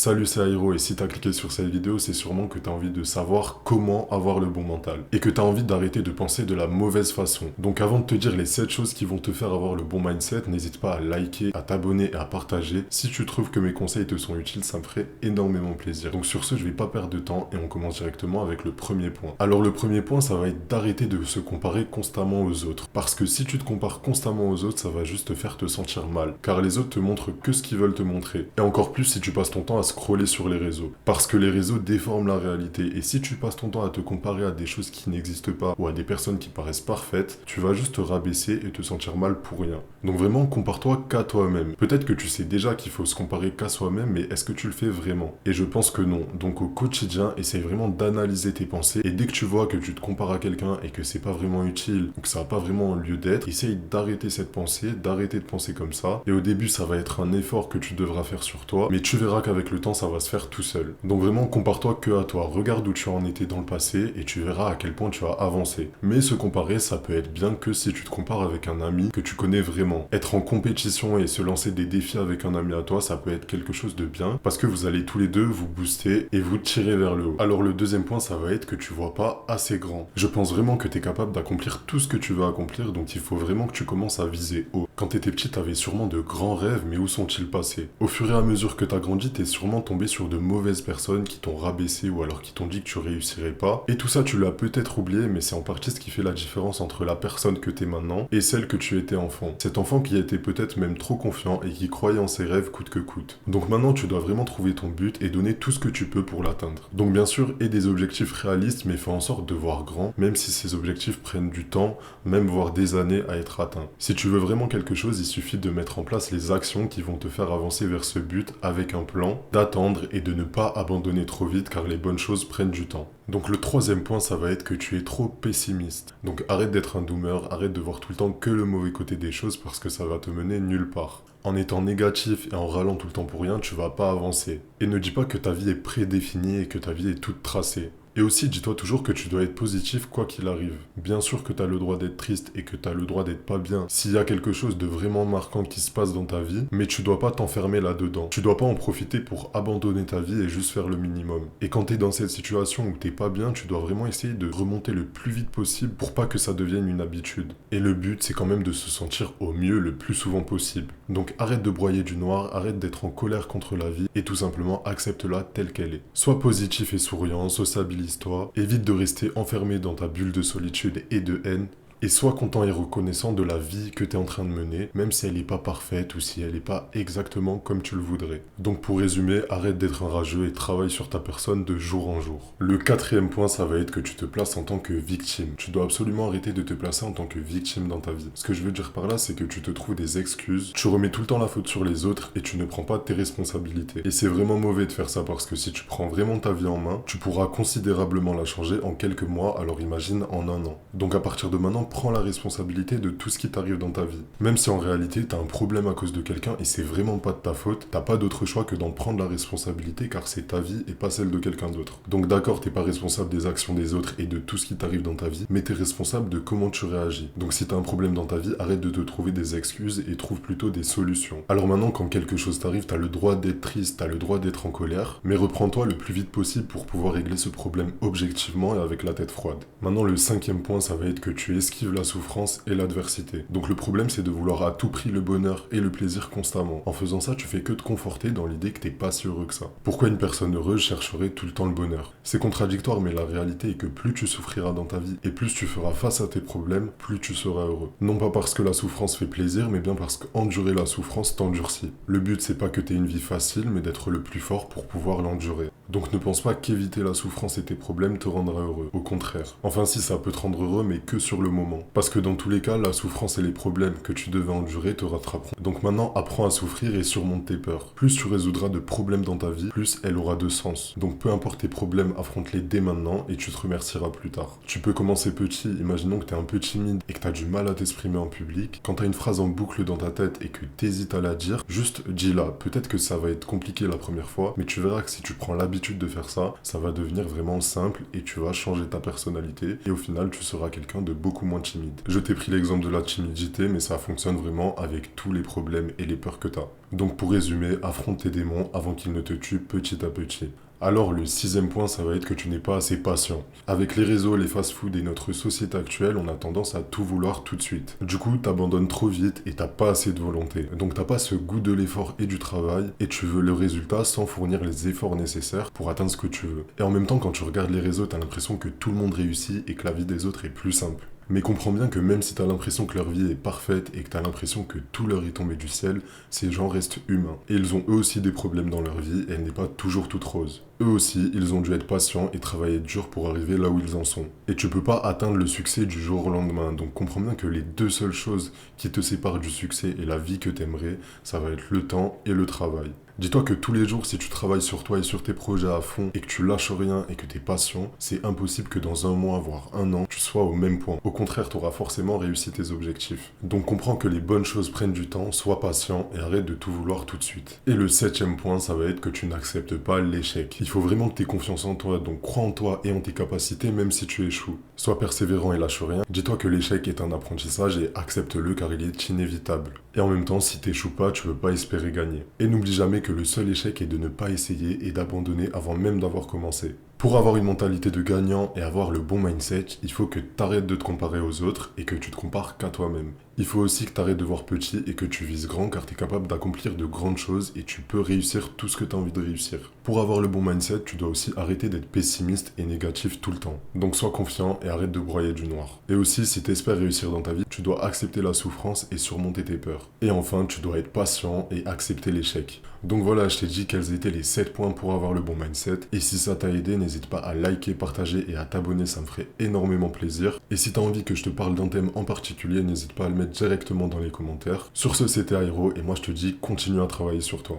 Salut, c'est Airo et si t'as cliqué sur cette vidéo, c'est sûrement que t'as envie de savoir comment avoir le bon mental et que t'as envie d'arrêter de penser de la mauvaise façon. Donc avant de te dire les 7 choses qui vont te faire avoir le bon mindset, n'hésite pas à liker, à t'abonner et à partager. Si tu trouves que mes conseils te sont utiles, ça me ferait énormément plaisir. Donc sur ce, je vais pas perdre de temps et on commence directement avec le premier point. Alors le premier point, ça va être d'arrêter de se comparer constamment aux autres. Parce que si tu te compares constamment aux autres, ça va juste te faire te sentir mal. Car les autres te montrent que ce qu'ils veulent te montrer. Et encore plus si tu passes ton temps à scroller sur les réseaux. Parce que les réseaux déforment la réalité. Et si tu passes ton temps à te comparer à des choses qui n'existent pas ou à des personnes qui paraissent parfaites, tu vas juste te rabaisser et te sentir mal pour rien. Donc vraiment, compare-toi qu'à toi-même. Peut-être que tu sais déjà qu'il faut se comparer qu'à soi-même, mais est-ce que tu le fais vraiment? Et je pense que non. Donc au quotidien, essaye vraiment d'analyser tes pensées. Et dès que tu vois que tu te compares à quelqu'un et que c'est pas vraiment utile ou que ça n'a pas vraiment lieu d'être, essaye d'arrêter cette pensée, d'arrêter de penser comme ça. Et au début, ça va être un effort que tu devras faire sur toi, mais tu verras qu'avec le temps, ça va se faire tout seul. Donc vraiment, compare-toi que à toi. Regarde où tu en étais dans le passé et tu verras à quel point tu as avancé. Mais se comparer, ça peut être bien que si tu te compares avec un ami que tu connais vraiment. Être en compétition et se lancer des défis avec un ami à toi, ça peut être quelque chose de bien parce que vous allez tous les deux vous booster et vous tirer vers le haut. Alors le deuxième point, ça va être que tu vois pas assez grand. Je pense vraiment que tu es capable d'accomplir tout ce que tu veux accomplir, donc il faut vraiment que tu commences à viser haut. Quand t'étais petit, t'avais sûrement de grands rêves, mais où sont-ils passés? Au fur et à mesure que t'as grandi, t'es sûrement tombé sur de mauvaises personnes qui t'ont rabaissé ou alors qui t'ont dit que tu réussirais pas. Et tout ça, tu l'as peut-être oublié, mais c'est en partie ce qui fait la différence entre la personne que t'es maintenant et celle que tu étais enfant. Cet enfant qui était peut-être même trop confiant et qui croyait en ses rêves coûte que coûte. Donc maintenant, tu dois vraiment trouver ton but et donner tout ce que tu peux pour l'atteindre. Donc bien sûr, aie des objectifs réalistes, mais fais en sorte de voir grand, même si ces objectifs prennent du temps, même voire des années à être atteints. Si tu veux vraiment quelque chose, il suffit de mettre en place les actions qui vont te faire avancer vers ce but avec un plan, d'attendre et de ne pas abandonner trop vite car les bonnes choses prennent du temps. Donc le troisième point, ça va être que tu es trop pessimiste. Donc arrête d'être un doomer, arrête de voir tout le temps que le mauvais côté des choses parce que ça va te mener nulle part. En étant négatif et en râlant tout le temps pour rien, tu vas pas avancer. Et ne dis pas que ta vie est prédéfinie et que ta vie est toute tracée. Et aussi, dis-toi toujours que tu dois être positif quoi qu'il arrive. Bien sûr que tu as le droit d'être triste et que tu as le droit d'être pas bien s'il y a quelque chose de vraiment marquant qui se passe dans ta vie, mais tu dois pas t'enfermer là-dedans. Tu dois pas en profiter pour abandonner ta vie et juste faire le minimum. Et quand tu es dans cette situation où t'es pas bien, tu dois vraiment essayer de remonter le plus vite possible pour pas que ça devienne une habitude. Et le but, c'est quand même de se sentir au mieux le plus souvent possible. Donc arrête de broyer du noir, arrête d'être en colère contre la vie et tout simplement accepte-la telle qu'elle est. Sois positif et souriant, sociabilise-toi, évite de rester enfermé dans ta bulle de solitude et de haine. Et sois content et reconnaissant de la vie que tu es en train de mener, même si elle n'est pas parfaite ou si elle n'est pas exactement comme tu le voudrais. Donc pour résumer, arrête d'être un rageux et travaille sur ta personne de jour en jour. Le quatrième point, ça va être que tu te places en tant que victime. Tu dois absolument arrêter de te placer en tant que victime dans ta vie. Ce que je veux dire par là, c'est que tu te trouves des excuses, tu remets tout le temps la faute sur les autres et tu ne prends pas tes responsabilités. Et c'est vraiment mauvais de faire ça parce que si tu prends vraiment ta vie en main, tu pourras considérablement la changer en quelques mois, alors imagine en un an. Donc à partir de maintenant, prends la responsabilité de tout ce qui t'arrive dans ta vie. Même si en réalité t'as un problème à cause de quelqu'un et c'est vraiment pas de ta faute, t'as pas d'autre choix que d'en prendre la responsabilité car c'est ta vie et pas celle de quelqu'un d'autre. Donc d'accord, t'es pas responsable des actions des autres et de tout ce qui t'arrive dans ta vie, mais t'es responsable de comment tu réagis. Donc si t'as un problème dans ta vie, arrête de te trouver des excuses et trouve plutôt des solutions. Alors maintenant, quand quelque chose t'arrive, t'as le droit d'être triste, t'as le droit d'être en colère, mais reprends-toi le plus vite possible pour pouvoir régler ce problème objectivement et avec la tête froide. Maintenant, le cinquième point, ça va être que tu esquives la souffrance et l'adversité. Donc le problème, c'est de vouloir à tout prix le bonheur et le plaisir constamment. En faisant ça, tu fais que te conforter dans l'idée que t'es pas si heureux que ça. Pourquoi une personne heureuse chercherait tout le temps le bonheur? C'est contradictoire, mais la réalité est que plus tu souffriras dans ta vie et plus tu feras face à tes problèmes, plus tu seras heureux. Non pas parce que la souffrance fait plaisir, mais bien parce qu'endurer la souffrance t'endurcit. Le but, c'est pas que t'aies une vie facile, mais d'être le plus fort pour pouvoir l'endurer. Donc ne pense pas qu'éviter la souffrance et tes problèmes te rendra heureux. Au contraire. Enfin si, ça peut te rendre heureux, mais que sur le moment. Parce que dans tous les cas, la souffrance et les problèmes que tu devais endurer te rattraperont. Donc maintenant, apprends à souffrir et surmonte tes peurs. Plus tu résoudras de problèmes dans ta vie, plus elle aura de sens. Donc peu importe tes problèmes, affronte-les dès maintenant et tu te remercieras plus tard. Tu peux commencer petit, imaginons que t'es un peu timide et que t'as du mal à t'exprimer en public. Quand t'as une phrase en boucle dans ta tête et que t'hésites à la dire, juste dis-la. Peut-être que ça va être compliqué la première fois, mais tu verras que si tu prends l'habitude de faire ça, ça va devenir vraiment simple et tu vas changer ta personnalité et au final tu seras quelqu'un de beaucoup moins moins timide. Je t'ai pris l'exemple de la timidité, mais ça fonctionne vraiment avec tous les problèmes et les peurs que tu as. Donc pour résumer, affronte tes démons avant qu'ils ne te tuent petit à petit. Alors le sixième point, ça va être que tu n'es pas assez patient. Avec les réseaux, les fast-food et notre société actuelle, on a tendance à tout vouloir tout de suite. Du coup, t'abandonnes trop vite et t'as pas assez de volonté. Donc t'as pas ce goût de l'effort et du travail et tu veux le résultat sans fournir les efforts nécessaires pour atteindre ce que tu veux. Et en même temps, quand tu regardes les réseaux, t'as l'impression que tout le monde réussit et que la vie des autres est plus simple. Mais comprends bien que même si t'as l'impression que leur vie est parfaite et que t'as l'impression que tout leur est tombé du ciel, ces gens restent humains. Et ils ont eux aussi des problèmes dans leur vie et elle n'est pas toujours toute rose. Eux aussi, ils ont dû être patients et travailler dur pour arriver là où ils en sont. Et tu peux pas atteindre le succès du jour au lendemain. Donc comprends bien que les deux seules choses qui te séparent du succès et la vie que t'aimerais, ça va être le temps et le travail. Dis-toi que tous les jours, si tu travailles sur toi et sur tes projets à fond et que tu lâches rien et que tu es patient, c'est impossible que dans un mois, voire un an, tu sois au même point. Au contraire, tu auras forcément réussi tes objectifs. Donc comprends que les bonnes choses prennent du temps, sois patient et arrête de tout vouloir tout de suite. Et le septième point, ça va être que tu n'acceptes pas l'échec. Il faut vraiment que tu aies confiance en toi, donc crois en toi et en tes capacités même si tu échoues. Sois persévérant et lâche rien. Dis-toi que l'échec est un apprentissage et accepte-le car il est inévitable. Et en même temps, si t'échoues pas, tu peux pas espérer gagner. Et n'oublie jamais que le seul échec est de ne pas essayer et d'abandonner avant même d'avoir commencé. Pour avoir une mentalité de gagnant et avoir le bon mindset, il faut que tu arrêtes de te comparer aux autres et que tu te compares qu'à toi-même. Il faut aussi que tu arrêtes de voir petit et que tu vises grand car tu es capable d'accomplir de grandes choses et tu peux réussir tout ce que tu as envie de réussir. Pour avoir le bon mindset, tu dois aussi arrêter d'être pessimiste et négatif tout le temps. Donc sois confiant et arrête de broyer du noir. Et aussi, si tu espères réussir dans ta vie, tu dois accepter la souffrance et surmonter tes peurs. Et enfin, tu dois être patient et accepter l'échec. Donc voilà, je t'ai dit quels étaient les 7 points pour avoir le bon mindset. Et si ça t'a aidé, n'hésite pas à liker, partager et à t'abonner, ça me ferait énormément plaisir. Et si t'as envie que je te parle d'un thème en particulier, n'hésite pas à le mettre directement dans les commentaires. Sur ce, c'était Airo et moi je te dis continue à travailler sur toi.